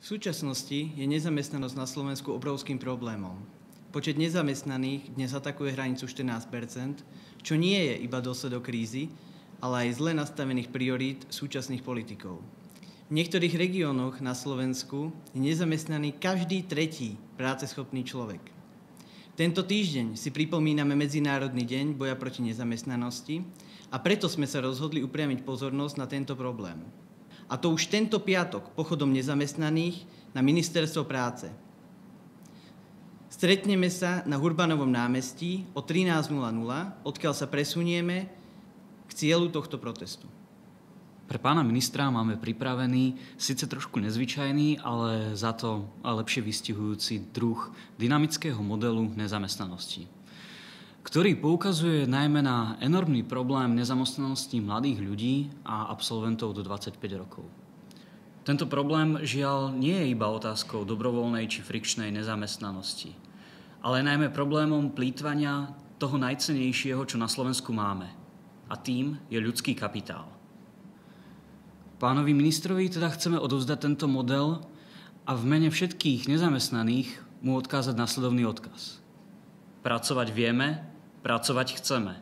V súčasnosti je nezamestnanosť na Slovensku obrovským problémom. Počet nezamestnaných dnes atakuje hranicu 14%, čo nie je iba dôsledok krízy, ale aj zle nastavených priorít súčasných politikov. V niektorých regiónoch na Slovensku je nezamestnaný každý tretí práceschopný človek. Tento týždeň si pripomíname Medzinárodný deň boja proti nezamestnanosti a preto sme sa rozhodli upriamiť pozornosť na tento problém. A to už tento piatok pochodom nezamestnaných na Ministerstvo práce. Stretneme sa na Hurbanovom námestí o 13:00, odkiaľ sa presunieme k cieľu tohto protestu. Pre pána ministra máme pripravený síce trošku nezvyčajný, ale za to lepšie vystihujúci druh dynamického modelu nezamestnanosti, ktorý poukazuje najmä na enormný problém nezamestnanosti mladých ľudí a absolventov do 25 rokov. Tento problém žiaľ nie je iba otázkou dobrovoľnej či frikčnej nezamestnanosti, ale najmä problémom plýtvania toho najcennejšieho, čo na Slovensku máme. A tým je ľudský kapitál. Pánovi ministrovi teda chceme odovzdať tento model a v mene všetkých nezamestnaných mu odkázať nasledovný odkaz. Pracovať vieme, pracovať chceme.